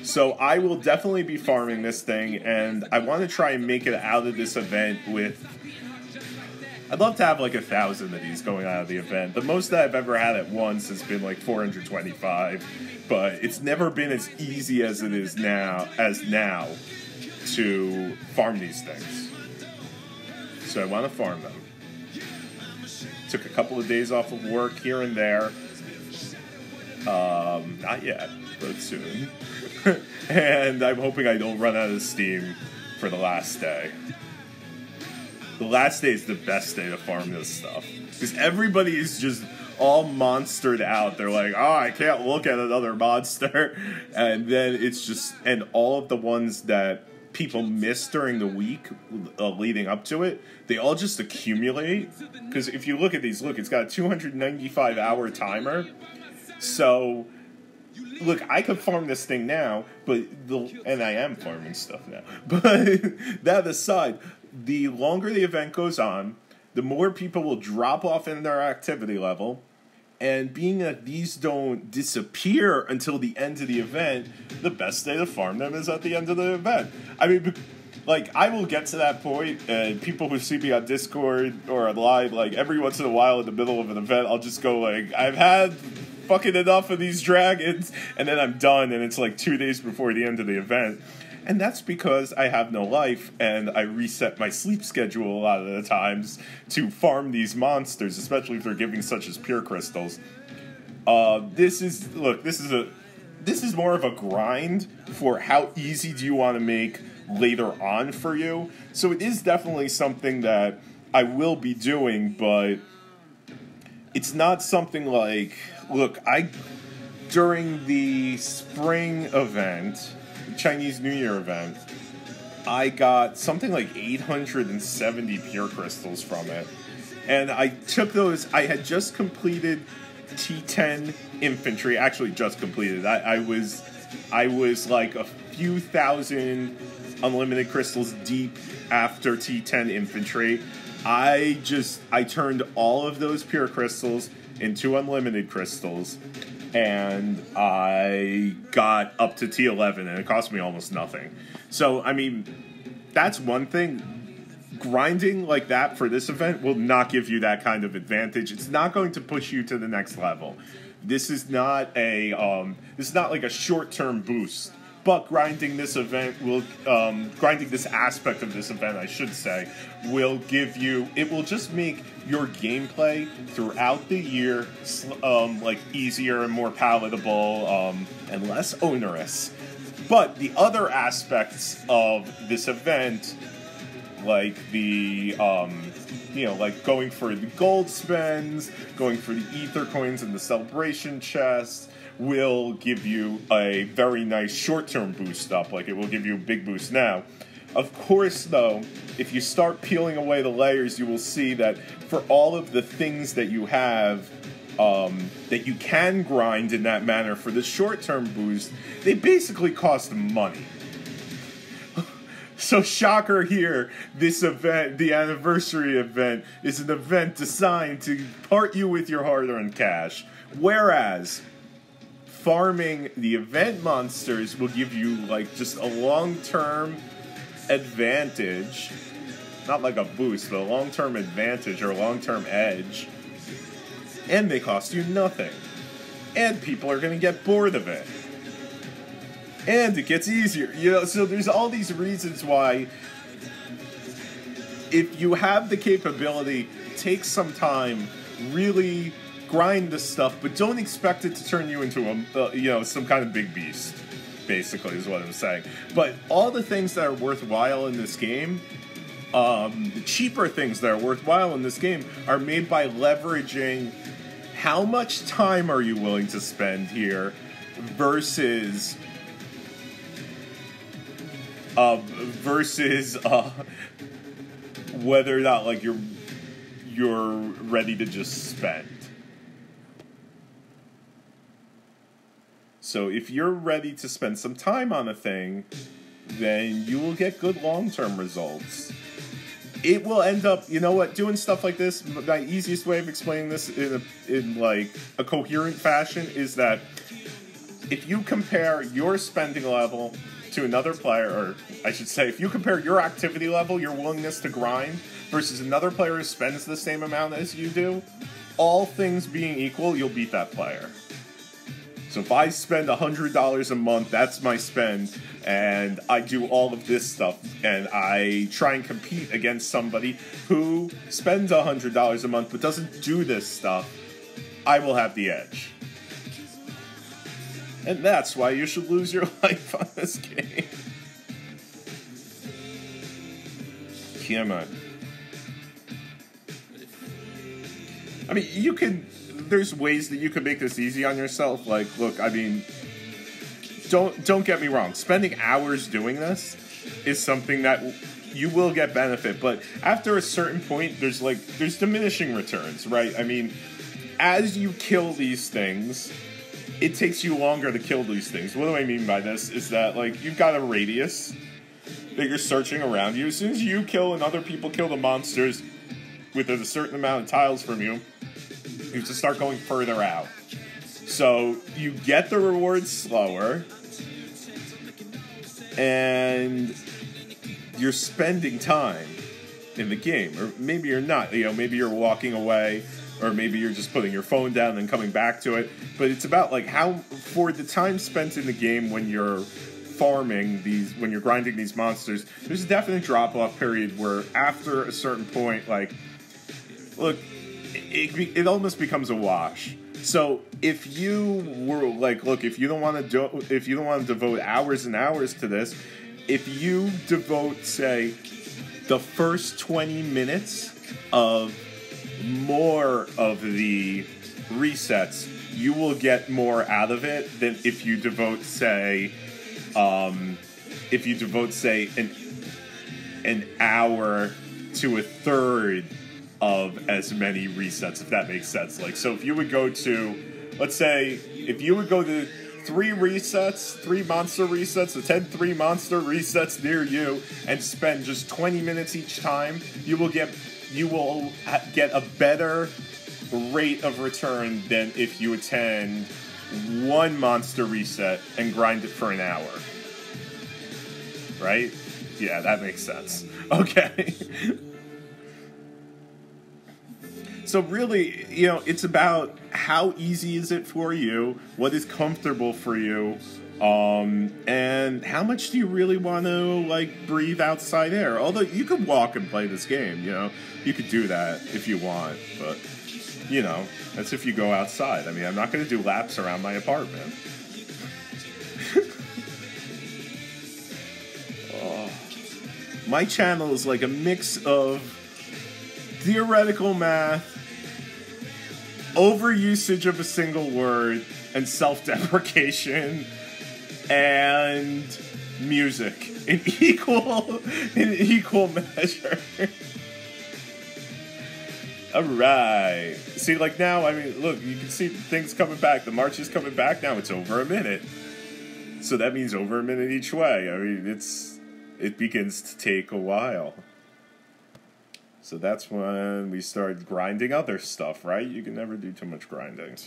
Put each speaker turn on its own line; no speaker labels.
So I will definitely be farming this thing, and I want to try and make it out of this event with... I'd love to have like 1,000 of these going out of the event. The most that I've ever had at once has been like 425, but it's never been as easy as it is now, to farm these things. So I want to farm them. Took a couple of days off of work here and there. Not yet, but soon. And I'm hoping I don't run out of steam for the last day. The last day is the best day to farm this stuff. Because everybody is just all monstered out. They're like, oh, I can't look at another monster. And then it's just... And all of the ones that people miss during the week leading up to it, they all just accumulate. Because if you look at these, look, it's got a 295-hour timer. So... Look, I could farm this thing now, and I am farming stuff now. But that aside, the longer the event goes on, the more people will drop off in their activity level. And being that these don't disappear until the end of the event, the best day to farm them is at the end of the event. I mean, like, I will get to that point, and people who see me on Discord or online, like, every once in a while in the middle of an event, I'll just go, like, I've had fucking enough of these dragons, and then I'm done, and it's like 2 days before the end of the event. And that's because I have no life, and I reset my sleep schedule a lot of the times to farm these monsters, especially if they're giving such as pure crystals. This is more of a grind for how easy do you want to make later on for you. So it is definitely something that I will be doing, but it's not something like... Look, during the spring event, the Chinese New Year event, I got something like 870 pure crystals from it. And I took those, I had just completed T10 infantry, actually just completed. I was like a few thousand unlimited crystals deep after T10 infantry. I turned all of those pure crystals into unlimited crystals, and I got up to T11, and it cost me almost nothing. So, I mean, that's one thing. Grinding like that for this event will not give you that kind of advantage. It's not going to push you to the next level. This is not like a short-term boost. But grinding this event grinding this aspect of this event, I should say, will give you, it will just make your gameplay throughout the year, like easier and more palatable, and less onerous. But the other aspects of this event, like the, like going for the gold spends, going for the ether coins and the celebration chests, will give you a very nice short-term boost up, like it will give you a big boost now. Of course, though, if you start peeling away the layers, you will see that for all of the things that you have, that you can grind in that manner for the short-term boost, they basically cost money. So shocker here, this event, the anniversary event, is an event designed to part you with your hard-earned cash, whereas farming the event monsters will give you, like, just a long-term advantage. Not like a boost, but a long-term advantage or a long-term edge. And they cost you nothing. And people are going to get bored of it. And it gets easier. You know, so there's all these reasons why, if you have the capability, take some time, really grind this stuff, but don't expect it to turn you into a, some kind of big beast, basically, is what I'm saying. But all the things that are worthwhile in this game, the cheaper things that are worthwhile in this game, are made by leveraging how much time are you willing to spend here versus whether or not, like, you're ready to just spend. So if you're ready to spend some time on a thing, then you will get good long-term results. It will end up, you know what, doing stuff like this, my easiest way of explaining this in like a coherent fashion is that if you compare your spending level to another player, or I should say, if you compare your activity level, your willingness to grind, versus another player who spends the same amount as you do, all things being equal, you'll beat that player. So if I spend $100 a month, that's my spend, and I do all of this stuff, and I try and compete against somebody who spends $100 a month but doesn't do this stuff, I will have the edge. And that's why you should lose your life on this game. Yeah, man. I mean, you could... There's ways that you could make this easy on yourself. Like, look, I mean... Don't get me wrong. Spending hours doing this is something that you will get benefit. But after a certain point, there's diminishing returns, right? I mean, as you kill these things... It takes you longer to kill these things. What do I mean by this? Is that, like, you've got a radius that you're searching around you. As soon as you kill and other people kill the monsters within a certain amount of tiles from you, you have to start going further out. So, you get the rewards slower, and you're spending time in the game. Or maybe you're not. You know, maybe you're walking away, or maybe you're just putting your phone down and then coming back to it. But it's about, like, how, for the time spent in the game when you're farming these, when you're grinding these monsters, there's a definite drop-off period where after a certain point, like, look, it almost becomes a wash. So if you were, like, look, if you don't want to devote hours and hours to this, if you devote, say, the first 20 minutes of more of the resets, you will get more out of it than if you devote, say, an hour to a third of as many resets, if that makes sense. Like, so if you would go to, let's say, if you would go to 3 monster resets, the 3 monster resets near you, and spend just 20 minutes each time, you will get a better rate of return than if you attend 1 monster reset and grind it for an hour. Right? Yeah, that makes sense. Okay. So really, you know, it's about how easy is it for you, what is comfortable for you, and how much do you really want to, like, breathe outside air? Although you could walk and play this game, you know, you could do that if you want, but, you know, that's if you go outside. I mean, I'm not going to do laps around my apartment. Oh. My channel is like a mix of theoretical math, overusage of a single word, and self-deprecation, and music in equal measure. Alright. See, like, now, I mean, look, you can see things coming back. The march is coming back. Now it's over a minute. So that means over a minute each way. I mean, it begins to take a while. So that's when we start grinding other stuff, right? You can never do too much grinding.